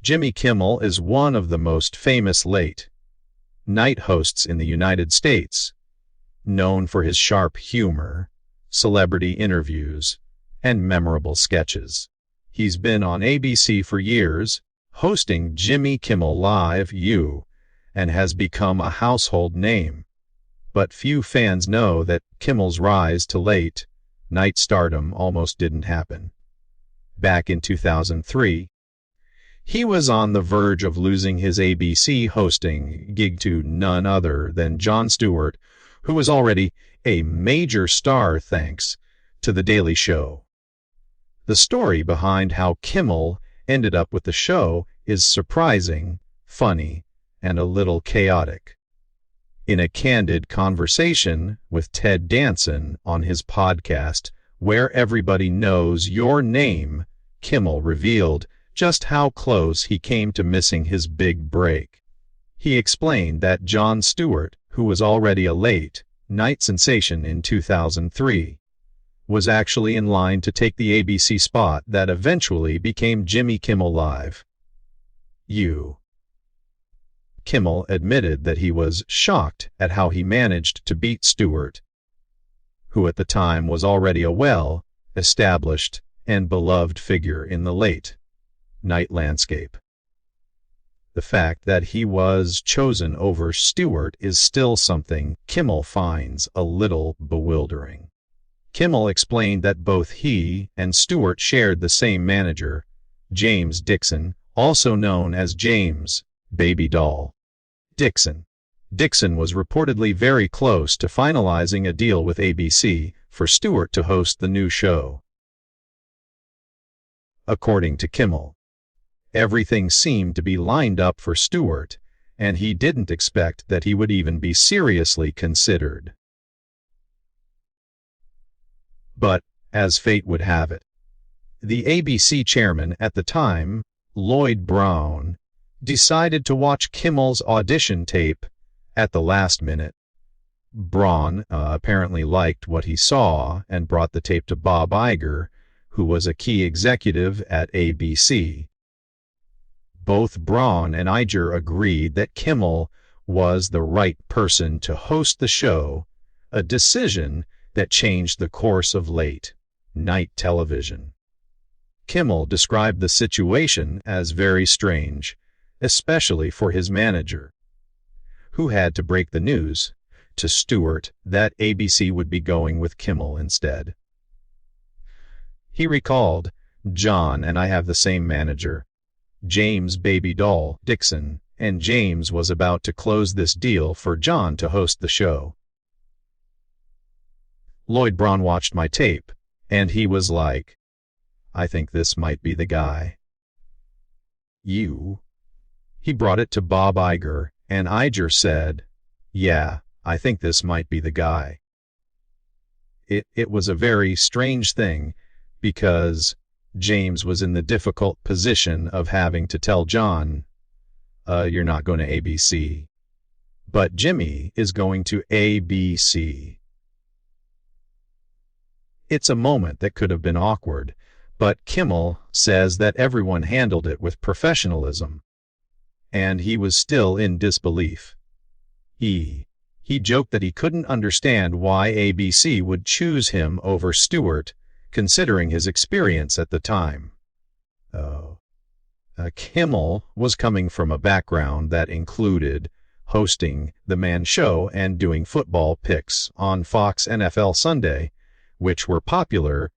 Jimmy Kimmel is one of the most famous late-night hosts in the United States, known for his sharp humor, celebrity interviews, and memorable sketches. He's been on ABC for years, hosting Jimmy Kimmel Live! U, and has become a household name. But few fans know that Kimmel's rise to late-night stardom almost didn't happen. Back in 2003, he was on the verge of losing his ABC hosting gig to none other than Jon Stewart, who was already a major star thanks to The Daily Show. The story behind how Kimmel ended up with the show is surprising, funny, and a little chaotic. In a candid conversation with Ted Danson on his podcast, Where Everybody Knows Your Name, Kimmel revealed just how close he came to missing his big break. He explained that Jon Stewart, who was already a late-night sensation in 2003, was actually in line to take the ABC spot that eventually became Jimmy Kimmel Live! U. Kimmel admitted that he was shocked at how he managed to beat Stewart, who at the time was already a well-established and beloved figure in the late-night landscape. The fact that he was chosen over Stewart is still something Kimmel finds a little bewildering. Kimmel explained that both he and Stewart shared the same manager, James Dixon, also known as James Baby Doll Dixon. Dixon was reportedly very close to finalizing a deal with ABC for Stewart to host the new show. According to Kimmel, everything seemed to be lined up for Stewart, and he didn't expect that he would even be seriously considered. But, as fate would have it, the ABC chairman at the time, Lloyd Brown, decided to watch Kimmel's audition tape at the last minute. Braun apparently liked what he saw and brought the tape to Bob Iger, who was a key executive at ABC. Both Braun and Iger agreed that Kimmel was the right person to host the show, a decision that changed the course of late-night television. Kimmel described the situation as very strange, especially for his manager, who had to break the news to Stewart that ABC would be going with Kimmel instead. He recalled, "Jon and I have the same manager, James Baby Doll Dixon, and James was about to close this deal for Jon to host the show. Lloyd Braun watched my tape, and he was like, I think this might be the guy. He brought it to Bob Iger, and Iger said, yeah, I think this might be the guy. It was a very strange thing, because James was in the difficult position of having to tell Jon, you're not going to ABC. But Jimmy is going to ABC. It's a moment that could have been awkward, but Kimmel says that everyone handled it with professionalism, and he was still in disbelief. He joked that he couldn't understand why ABC would choose him over Stewart, considering his experience at the time. Kimmel was coming from a background that included hosting The Man Show and doing football picks on Fox NFL Sunday, which were popular,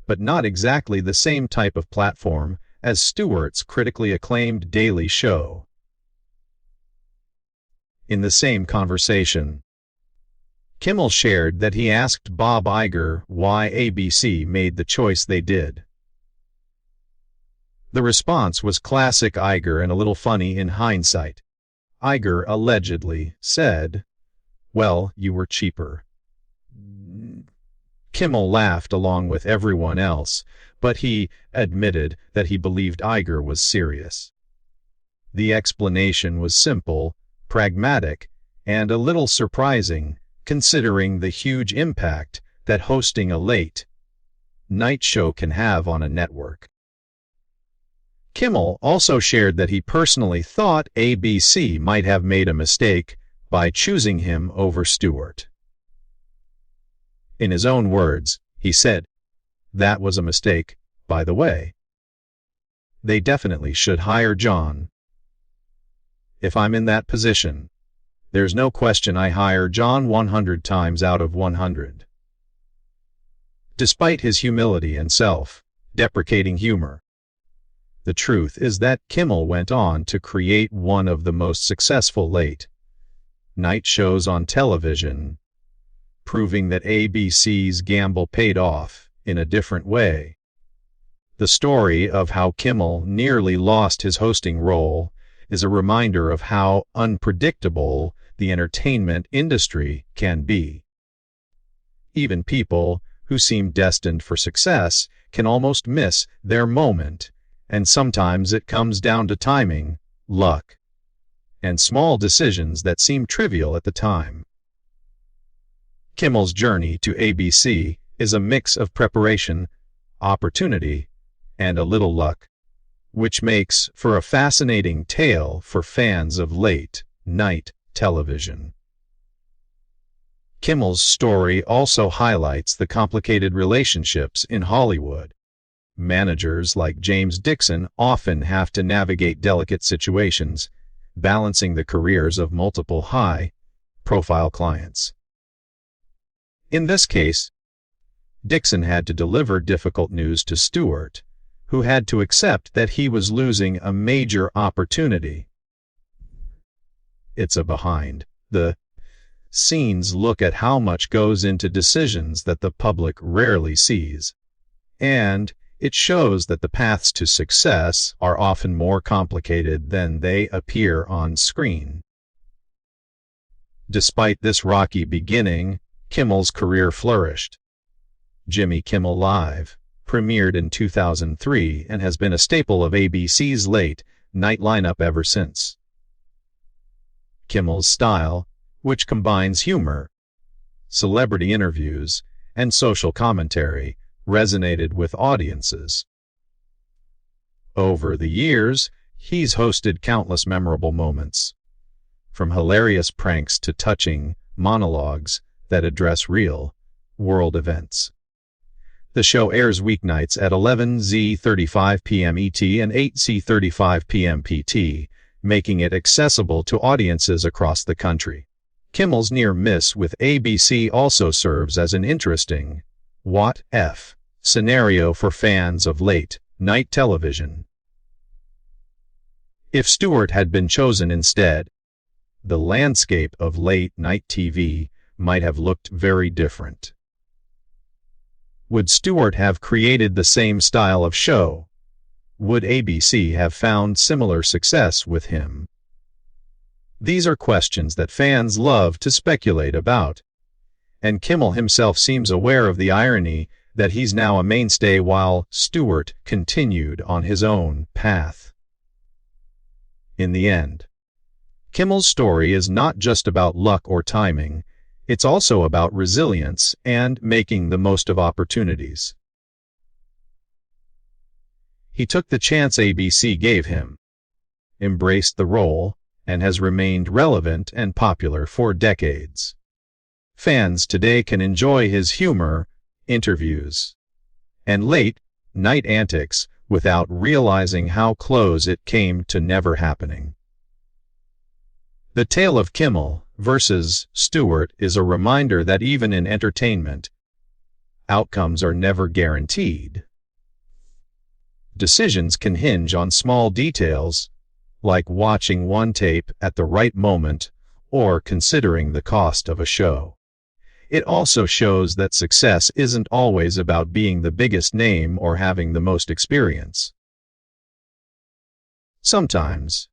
but not exactly the same type of platform as Stewart's critically acclaimed Daily Show. In the same conversation, Kimmel shared that he asked Bob Iger why ABC made the choice they did. The response was classic Iger and a little funny in hindsight. Iger allegedly said, well, you were cheaper. Kimmel laughed along with everyone else, but he admitted that he believed Iger was serious. The explanation was simple, pragmatic, and a little surprising, considering the huge impact that hosting a late-night show can have on a network. Kimmel also shared that he personally thought ABC might have made a mistake by choosing him over Stewart. In his own words, he said, "That was a mistake, by the way. They definitely should hire Jon. If I'm in that position, there's no question I hire Jon 100 times out of 100. Despite his humility and self-deprecating humor, the truth is that Kimmel went on to create one of the most successful late-night shows on television, proving that ABC's gamble paid off in a different way. The story of how Kimmel nearly lost his hosting role is a reminder of how unpredictable the entertainment industry can be. Even people who seem destined for success can almost miss their moment, and sometimes it comes down to timing, luck, and small decisions that seem trivial at the time. Kimmel's journey to ABC is a mix of preparation, opportunity, and a little luck, which makes for a fascinating tale for fans of late-night television. Kimmel's story also highlights the complicated relationships in Hollywood. Managers like James Dixon often have to navigate delicate situations, balancing the careers of multiple high-profile clients. In this case, Dixon had to deliver difficult news to Stewart, who had to accept that he was losing a major opportunity. It's a behind-the-scenes look at how much goes into decisions that the public rarely sees, and it shows that the paths to success are often more complicated than they appear on screen. Despite this rocky beginning, Kimmel's career flourished. Jimmy Kimmel Live premiered in 2003 and has been a staple of ABC's late-night lineup ever since. Kimmel's style, which combines humor, celebrity interviews, and social commentary, resonated with audiences. Over the years, he's hosted countless memorable moments, from hilarious pranks to touching monologues that address real-world events. The show airs weeknights at 11:35 p.m. ET and 8:35 p.m. PT, making it accessible to audiences across the country. Kimmel's near miss with ABC also serves as an interesting what-if scenario for fans of late-night television. If Stewart had been chosen instead, the landscape of late-night TV might have looked very different. Would Stewart have created the same style of show? Would ABC have found similar success with him? These are questions that fans love to speculate about, and Kimmel himself seems aware of the irony that he's now a mainstay while Stewart continued on his own path. In the end, Kimmel's story is not just about luck or timing, it's also about resilience and making the most of opportunities. He took the chance ABC gave him, embraced the role, and has remained relevant and popular for decades. Fans today can enjoy his humor, interviews, and late-night antics without realizing how close it came to never happening. The tale of Kimmel versus Stewart is a reminder that even in entertainment, outcomes are never guaranteed. Decisions can hinge on small details, like watching one tape at the right moment or considering the cost of a show. It also shows that success isn't always about being the biggest name or having the most experience. Sometimes,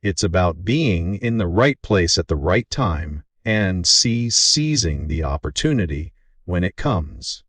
it's about being in the right place at the right time and seizing the opportunity when it comes.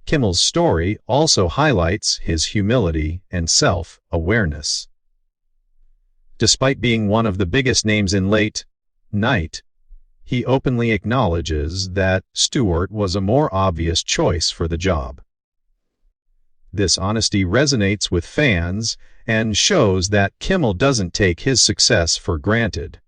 Kimmel's story also highlights his humility and self-awareness. Despite being one of the biggest names in late-night, he openly acknowledges that Stewart was a more obvious choice for the job. This honesty resonates with fans and shows that Kimmel doesn't take his success for granted.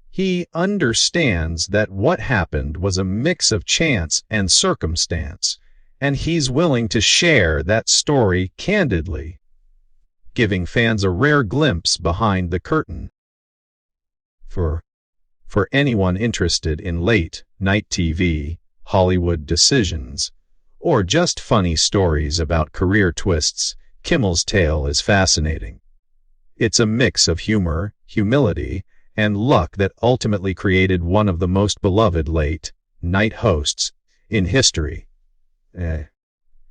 He understands that what happened was a mix of chance and circumstance, and he's willing to share that story candidly, giving fans a rare glimpse behind the curtain. For anyone interested in late-night TV, Hollywood decisions, or just funny stories about career twists, Kimmel's tale is fascinating. It's a mix of humor, humility, and luck that ultimately created one of the most beloved late-night hosts in history.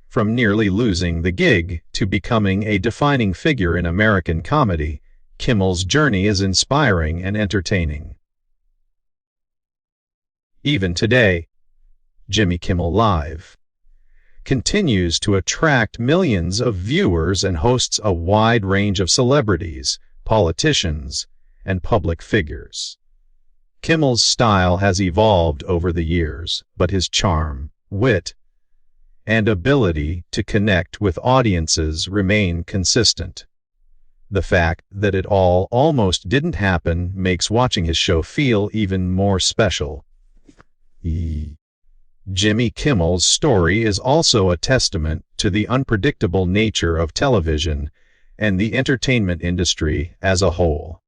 From nearly losing the gig to becoming a defining figure in American comedy, Kimmel's journey is inspiring and entertaining. Even today, Jimmy Kimmel Live continues to attract millions of viewers and hosts a wide range of celebrities, politicians, and public figures. Kimmel's style has evolved over the years, but his charm, wit, and ability to connect with audiences remain consistent. The fact that it all almost didn't happen makes watching his show feel even more special. Jimmy Kimmel's story is also a testament to the unpredictable nature of television and the entertainment industry as a whole.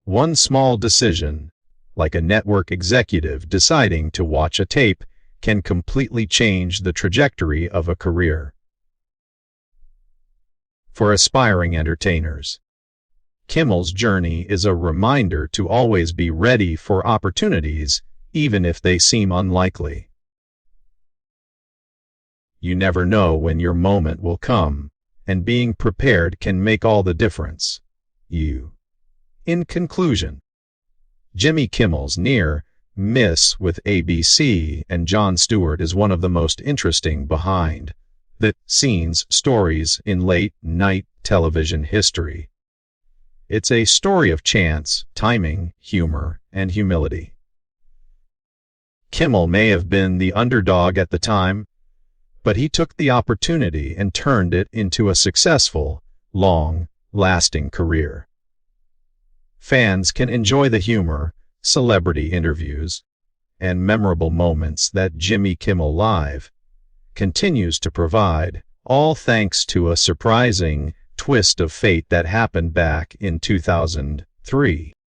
One small decision, like a network executive deciding to watch a tape, can completely change the trajectory of a career. For aspiring entertainers, Kimmel's journey is a reminder to always be ready for opportunities, even if they seem unlikely. You never know when your moment will come, and being prepared can make all the difference. In conclusion, Jimmy Kimmel's near-miss with ABC and Jon Stewart is one of the most interesting behind-the-scenes stories in late-night television history. It's a story of chance, timing, humor, and humility. Kimmel may have been the underdog at the time, but he took the opportunity and turned it into a successful, long-lasting career. Fans can enjoy the humor, celebrity interviews, and memorable moments that Jimmy Kimmel Live continues to provide, all thanks to a surprising twist of fate that happened back in 2003.